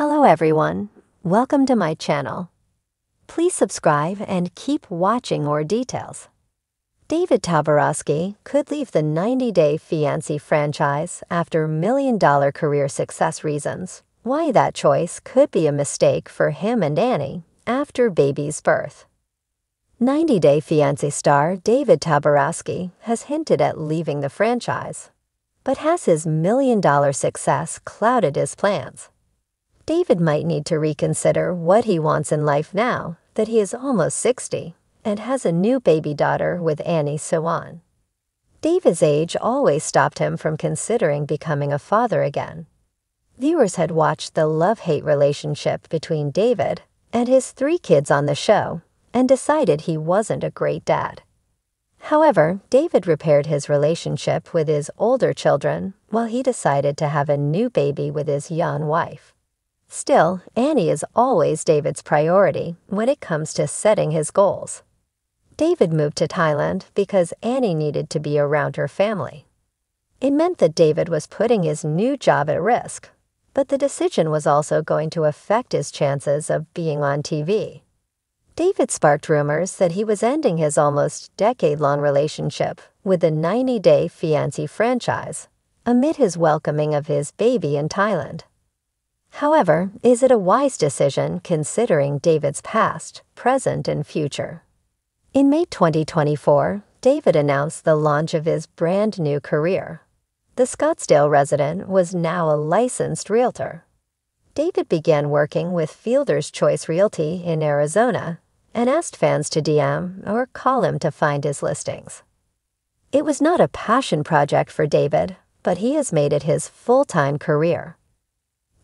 Hello everyone, welcome to my channel. Please subscribe and keep watching more details. David Toborowsky could leave the 90-Day Fiancé franchise after million-dollar career success reasons. Why that choice could be a mistake for him and Annie after baby's birth. 90-Day Fiancé star David Toborowsky has hinted at leaving the franchise. But has his million-dollar success clouded his plans? David might need to reconsider what he wants in life now that he is almost 60 and has a new baby daughter with Annie Swan. David's age always stopped him from considering becoming a father again. Viewers had watched the love-hate relationship between David and his 3 kids on the show and decided he wasn't a great dad. However, David repaired his relationship with his older children while he decided to have a new baby with his young wife. Still, Annie is always David's priority when it comes to setting his goals. David moved to Thailand because Annie needed to be around her family. It meant that David was putting his new job at risk, but the decision was also going to affect his chances of being on TV. David sparked rumors that he was ending his almost decade-long relationship with the 90-Day Fiancé franchise amid his welcoming of his baby in Thailand. However, is it a wise decision considering David's past, present, and future? In May 2024, David announced the launch of his brand new career. The Scottsdale resident was now a licensed realtor. David began working with Fielder's Choice Realty in Arizona and asked fans to DM or call him to find his listings. It was not a passion project for David, but he has made it his full-time career.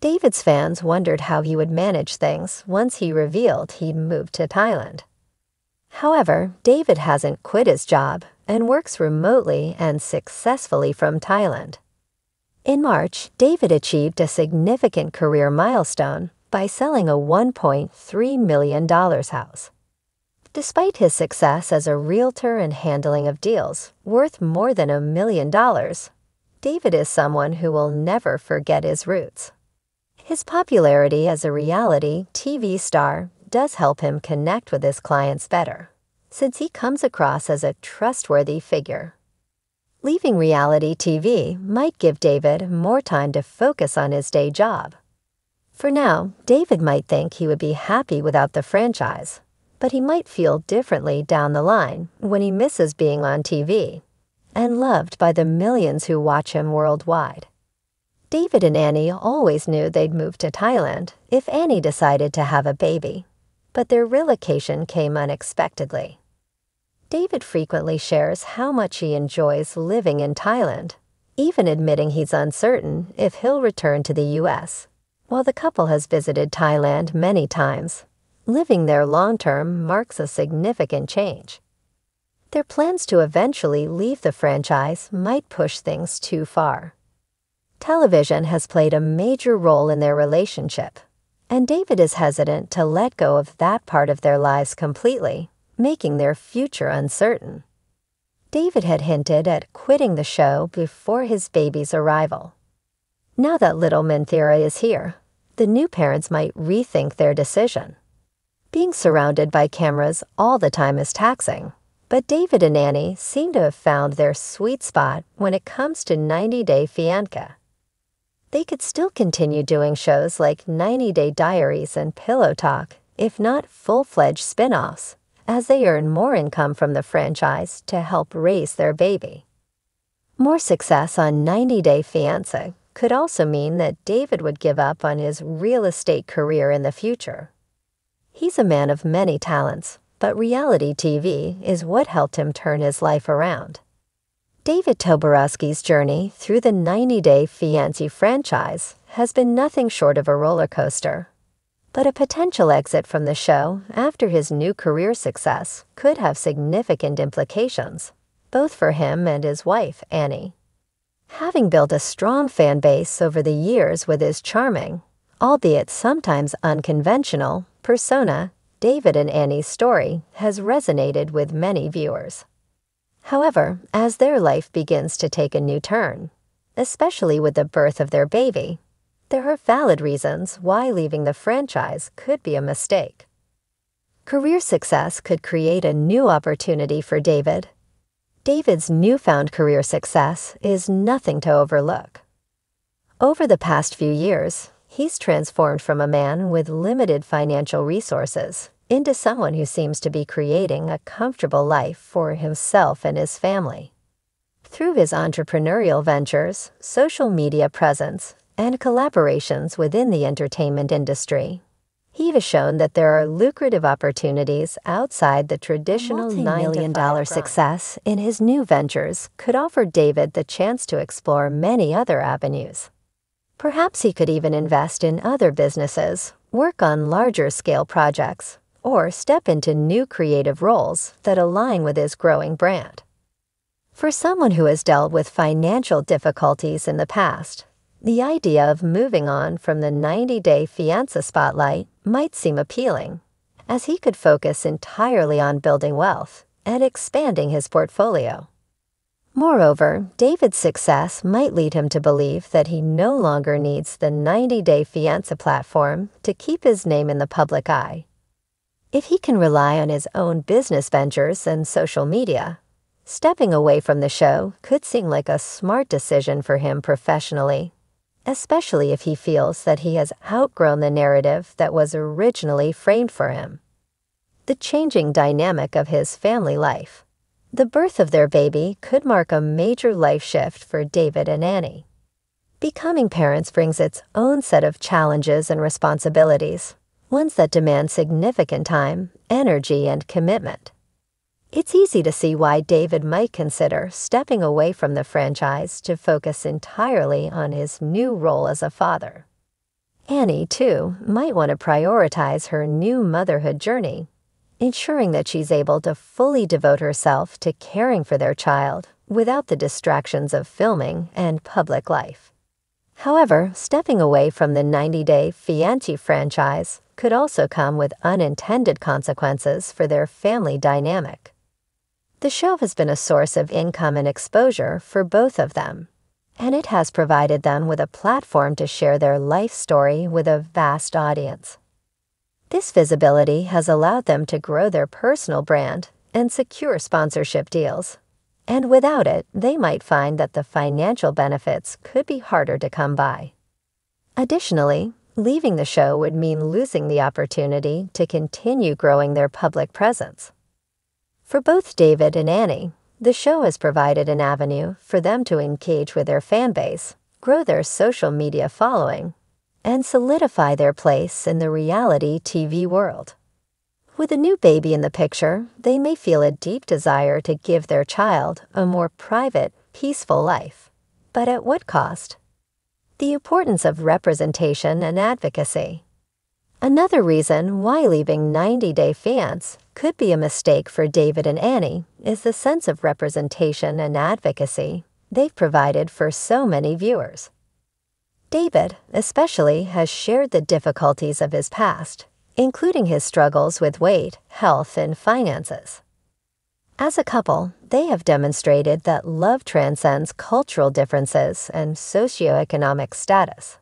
David's fans wondered how he would manage things once he revealed he'd moved to Thailand. However, David hasn't quit his job and works remotely and successfully from Thailand. In March, David achieved a significant career milestone by selling a $1.3 million house. Despite his success as a realtor and handling of deals worth more than $1 million, David is someone who will never forget his roots. His popularity as a reality TV star does help him connect with his clients better, since he comes across as a trustworthy figure. Leaving reality TV might give David more time to focus on his day job. For now, David might think he would be happy without the franchise, but he might feel differently down the line when he misses being on TV and loved by the millions who watch him worldwide. David and Annie always knew they'd move to Thailand if Annie decided to have a baby, but their relocation came unexpectedly. David frequently shares how much he enjoys living in Thailand, even admitting he's uncertain if he'll return to the U.S. While the couple has visited Thailand many times, living there long-term marks a significant change. Their plans to eventually leave the franchise might push things too far. Television has played a major role in their relationship, and David is hesitant to let go of that part of their lives completely, making their future uncertain. David had hinted at quitting the show before his baby's arrival. Now that little Minthira is here, the new parents might rethink their decision. Being surrounded by cameras all the time is taxing, but David and Annie seem to have found their sweet spot when it comes to 90-Day Fiancé. They could still continue doing shows like 90-Day Diaries and Pillow Talk, if not full-fledged spin-offs, as they earn more income from the franchise to help raise their baby. More success on 90-Day Fiancé could also mean that David would give up on his real estate career in the future. He's a man of many talents, but reality TV is what helped him turn his life around. David Toborowsky's journey through the 90-Day Fiancé franchise has been nothing short of a roller coaster. But a potential exit from the show after his new career success could have significant implications, both for him and his wife, Annie. Having built a strong fan base over the years with his charming, albeit sometimes unconventional, persona, David and Annie's story has resonated with many viewers. However, as their life begins to take a new turn, especially with the birth of their baby, There are valid reasons why leaving the franchise could be a mistake. Career success could create a new opportunity for David. David's newfound career success is nothing to overlook. Over the past few years, he's transformed from a man with limited financial resources into someone who seems to be creating a comfortable life for himself and his family. Through his entrepreneurial ventures, social media presence, and collaborations within the entertainment industry, he has shown that there are lucrative opportunities outside the traditional multi-million-dollar success in his new ventures could offer David the chance to explore many other avenues. Perhaps he could even invest in other businesses, work on larger-scale projects, or step into new creative roles that align with his growing brand. For someone who has dealt with financial difficulties in the past, the idea of moving on from the 90-day fiancé spotlight might seem appealing, as he could focus entirely on building wealth and expanding his portfolio. Moreover, David's success might lead him to believe that he no longer needs the 90-day fiancé platform to keep his name in the public eye. If he can rely on his own business ventures and social media, stepping away from the show could seem like a smart decision for him professionally, especially if he feels that he has outgrown the narrative that was originally framed for him. The changing dynamic of his family life. The birth of their baby could mark a major life shift for David and Annie. Becoming parents brings its own set of challenges and responsibilities, ones that demand significant time, energy, and commitment. It's easy to see why David might consider stepping away from the franchise to focus entirely on his new role as a father. Annie, too, might want to prioritize her new motherhood journey, ensuring that she's able to fully devote herself to caring for their child without the distractions of filming and public life. However, stepping away from the 90-day Fiancé franchise could also come with unintended consequences for their family dynamic. The show has been a source of income and exposure for both of them, and it has provided them with a platform to share their life story with a vast audience. This visibility has allowed them to grow their personal brand and secure sponsorship deals, and without it, they might find that the financial benefits could be harder to come by. Additionally, leaving the show would mean losing the opportunity to continue growing their public presence. For both David and Annie, the show has provided an avenue for them to engage with their fan base, grow their social media following, and solidify their place in the reality TV world. With a new baby in the picture, they may feel a deep desire to give their child a more private, peaceful life. But at what cost? The importance of representation and advocacy. Another reason why leaving 90-Day Fiancé could be a mistake for David and Annie is the sense of representation and advocacy they've provided for so many viewers. David, especially, has shared the difficulties of his past, including his struggles with weight, health, and finances. As a couple, they have demonstrated that love transcends cultural differences and socioeconomic status.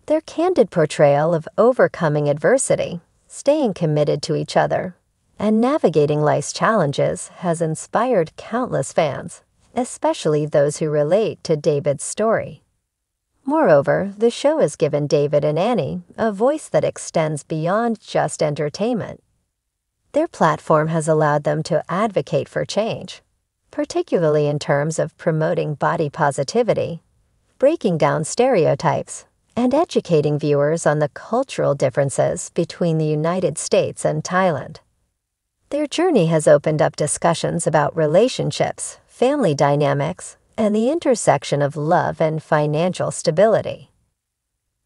Their candid portrayal of overcoming adversity, staying committed to each other, and navigating life's challenges has inspired countless fans, especially those who relate to David's story. Moreover, the show has given David and Annie a voice that extends beyond just entertainment. Their platform has allowed them to advocate for change, particularly in terms of promoting body positivity, breaking down stereotypes, and educating viewers on the cultural differences between the United States and Thailand. Their journey has opened up discussions about relationships, family dynamics, and the intersection of love and financial stability.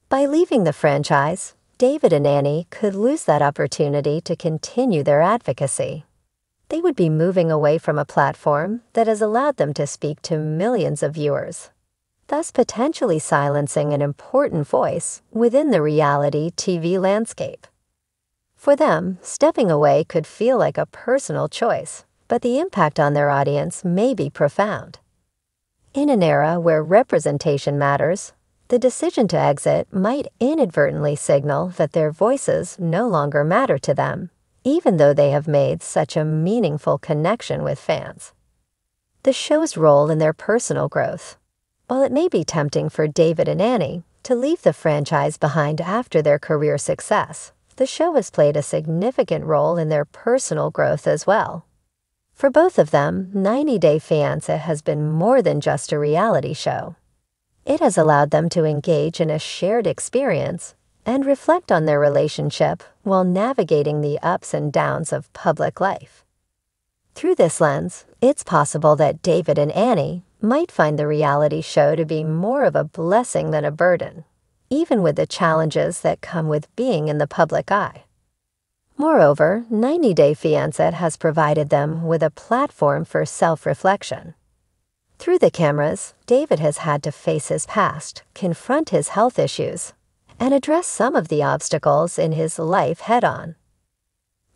By leaving the franchise, David and Annie could lose that opportunity to continue their advocacy. They would be moving away from a platform that has allowed them to speak to millions of viewers, thus potentially silencing an important voice within the reality TV landscape. For them, stepping away could feel like a personal choice, but the impact on their audience may be profound. In an era where representation matters, The decision to exit might inadvertently signal that their voices no longer matter to them, even though they have made such a meaningful connection with fans. The show's role in their personal growth. While it may be tempting for David and Annie to leave the franchise behind after their career success, the show has played a significant role in their personal growth as well. For both of them, 90 Day Fiancé has been more than just a reality show. It has allowed them to engage in a shared experience and reflect on their relationship while navigating the ups and downs of public life. Through this lens, it's possible that David and Annie might find the reality show to be more of a blessing than a burden, even with the challenges that come with being in the public eye. Moreover, 90 Day Fiancé has provided them with a platform for self-reflection. Through the cameras, David has had to face his past, confront his health issues, and address some of the obstacles in his life head-on.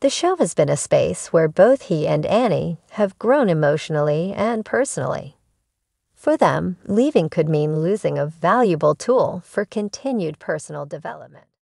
The show has been a space where both he and Annie have grown emotionally and personally. For them, leaving could mean losing a valuable tool for continued personal development.